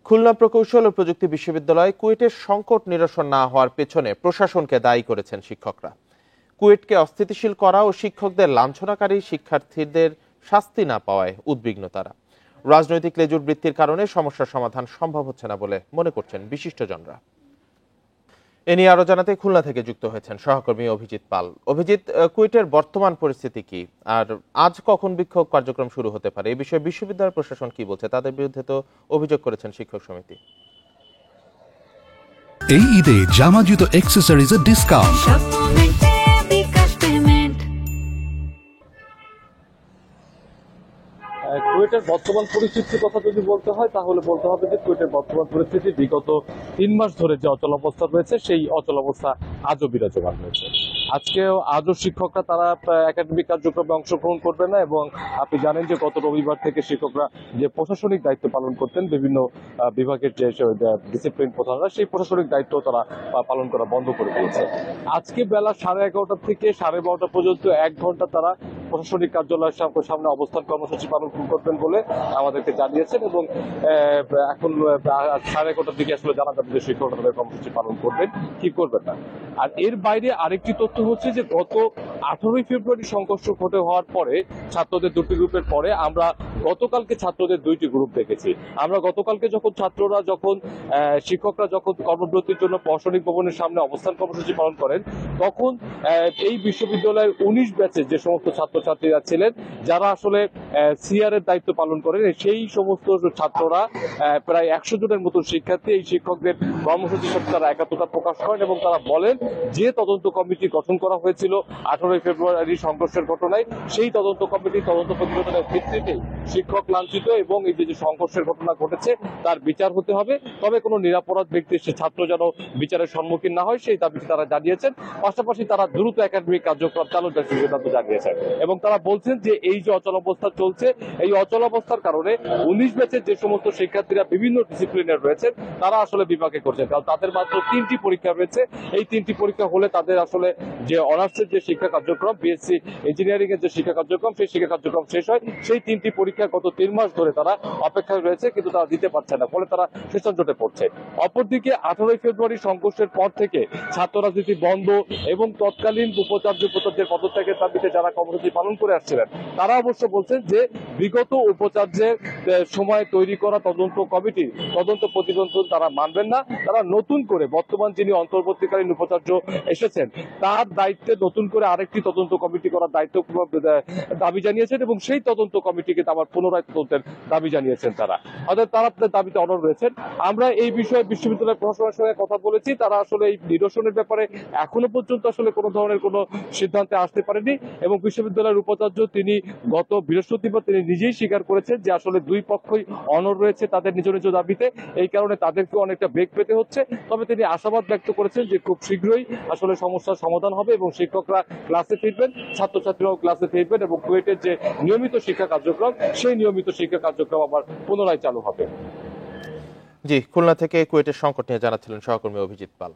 খুলনা প্রকৌশল ও প্রযুক্তি বিশ্ববিদ্যালয় কুয়েটের সংকট নিরসন না হওয়ার পেছনে প্রশাসনকে দায়ী করেছেন শিক্ষকরা। কুয়েটকে অস্থিতিশীল করা ও শিক্ষকদের লাঞ্ছনাকারী শিক্ষার্থীদের শাস্তি না পাওয়ায় উদ্বিগ্ন তারা। রাজনৈতিক লেজুর বৃত্তির কারণে সমস্যার সমাধান সম্ভব হচ্ছে না বলে মনে করছেন বিশিষ্টজনরা। এ নিয়ে আরো জানাতে খুলনা থেকে যুক্ত হয়েছেন সহকর্মী অভিজিৎ পাল। অভিজিৎ, কুয়েটের বর্তমান পরিস্থিতি কি, আর আজ কখন বিক্ষোভ কার্যক্রম শুরু হতে পারে, এই বিষয়ে বিশ্ববিদ্যালয় প্রশাসন কি বলছে? তাদের বিরুদ্ধে তো অভিযোগ করেছেন শিক্ষক সমিতি। এই ঈদে জামা জুতো অ্যাকসেসরিজের ডিসকাউন্ট। কুয়েটের বর্তমান পরিস্থিতির কথা যদি বলতে হয় তাহলে বলতে হবে যে কুয়েটের বর্তমান পরিস্থিতি বিগত 3 মাস ধরে যে অচলাবস্থা রয়েছে সেই অচলাবস্থা আজও বিরাজমান রয়েছে। আজও শিক্ষকরা তারা একাডেমিক কার্যক্রমে অংশগ্রহণ করবে না, এবং আপনি জানেন যে গত রবিবার থেকে শিক্ষকরা যে প্রশাসনিক দায়িত্ব পালন করতেন বিভিন্ন বিভাগের যে ডিসিপ্লিন প্রধানরা, সেই প্রশাসনিক দায়িত্ব তারা পালন করা বন্ধ করে দিয়েছে। আজকে বেলা 11:30 থেকে 12:30 পর্যন্ত 1 ঘন্টা তারা প্রশাসনিক কার্যালয়ের সামনে অবস্থান কর্মসূচি পালন করবেন বলে আমাদেরকে জানিয়েছেন, এবং এখন 11:30 দিকে আসলে জানা যাবে যে শিক্ষকরা তাদের কর্মসূচি পালন করবেন কি করবেন না। আর এর বাইরে আরেকটি তথ্য হচ্ছে যে গত 18 ফেব্রুয়ারি সংঘর্ষ ঘটে হওয়ার পরে ছাত্রদের দুটি গ্রুপের পরে আমরা গতকালকে ছাত্রদের 2টি গ্রুপ দেখেছি। আমরা গতকালকে যখন শিক্ষকরা যখন কর্মবিরতির জন্য প্রশাসনিক ভবনের সামনে অবস্থান কর্মসূচি পালন করেন, তখন এই বিশ্ববিদ্যালয়ের 19 ব্যাচের যে সমস্ত ছাত্রছাত্রীরা ছিলেন যারা আসলে সিআর এর দায়িত্ব পালন করেন, সেই সমস্ত ছাত্ররা প্রায় 100 জনের মতো শিক্ষার্থী এই শিক্ষকদের কর্মসূচির সাথে তারা একাত্মতা প্রকাশ করেন, এবং তারা বলেন যে তদন্ত কমিটি গঠন করা হয়েছিল 18 ফেব্রুয়ারি সংঘর্ষের ঘটনায়, সেই তদন্ত কমিটি তদন্ত প্রতিবেদনের ভিত্তিতে শিক্ষক লাঞ্ছিত এবং এই যে সংঘর্ষের ঘটনা ঘটেছে তার বিচার হতে হবে। তবে কোনো নিরাপরাধ ব্যক্তি সে ছাত্র যেন বিচারের সম্মুখীন না হয় সেই দাবিটি তারা জানিয়েছেন। পাশাপাশি তারা দ্রুত একাডেমিক কার্যক্রম চালুর সিদ্ধান্ত জানিয়েছেন, এবং তারা বলছেন যে এই যে অচলাবস্থা চলছে, এই অচলাবস্থার কারণে 19 ব্যাচের যে সমস্ত শিক্ষার্থীরা বিভিন্ন ডিসিপ্লিনের রয়েছেন তারা আসলে বিপাকে করছেন, কারণ তাদের মাত্র 3টি পরীক্ষা রয়েছে। এই 3টি পরীক্ষা হলে তাদের আসলে যে অনার্সের যে শিক্ষা কার্যক্রম, বিএসসি ইঞ্জিনিয়ারিং এর যে শিক্ষা কার্যক্রম, সেই শিক্ষা কার্যক্রম শেষ হয়। সেই 3টি পরীক্ষা গত 3 মাস ধরে তারা অপেক্ষায় রয়েছে, কিন্তু তারা দিতে পারছে না, ফলে তারা সেশন জটে পড়ছে। অপরদিকে 18 ফেব্রুয়ারি সংঘর্ষের পর থেকে ছাত্র রাজনীতি বন্ধ এবং তৎকালীন উপাচার্যের পদত্যাগের দাবিতে যারা কর্মসূচি পালন করে আসছিলেন তারা অবশ্য বলছেন যে বিগত উপাচার্যের সময় তৈরি করা তদন্ত কমিটি তদন্ত প্রতিবেদন তারা মানবেন না। তারা নতুন করে বর্তমান যিনি অন্তর্বর্তীকালীন উপাচার্য এসেছেন তার দায়িত্বে নতুন করে আরেকটি তদন্ত কমিটি করার দায়িত্ব দাবি জানিয়েছেন, এবং সেই তদন্ত কমিটিকে আবার পুনরায় তদন্তের দাবি জানিয়েছেন তারা। অর্থাৎ তারা দাবিতে অনড় রয়েছেন। আমরা এই বিষয়ে বিশ্ববিদ্যালয় প্রশাসনের সঙ্গে কথা বলেছি, তারা আসলে এই নিরসনের ব্যাপারে এখনো পর্যন্ত আসলে কোনো ধরনের কোনো সিদ্ধান্তে আসতে পারেনি, এবং বিশ্ববিদ্যালয়ের উপাচার্য তিনি গত বৃহস্পতিবার তিনি নিজেই স্বীকার করেছেন যে আসলে দুই পক্ষই অনড় রয়েছে তাদের নিজ নিজ দাবিতে, এই কারণে তাদেরকে অনেকটা বেগ পেতে হচ্ছে। তবে তিনি আশাবাদ ব্যক্ত করেছেন যে খুব শীঘ্রই আসলে সমস্যার সমাধান হবে এবং শিক্ষকরা ক্লাসে ফিরবেন, ছাত্রছাত্রীরাও ক্লাসে ফিরবেন, এবং কুয়েটের যে নিয়মিত শিক্ষা কার্যক্রম সেই নিয়মিত শিক্ষা কার্যক্রম আবার পুনরায় চালু হবে। জি, খুলনা থেকে কুয়েটের সংকট নিয়ে জানাচ্ছিলেন সহকর্মী অভিজিৎ পাল।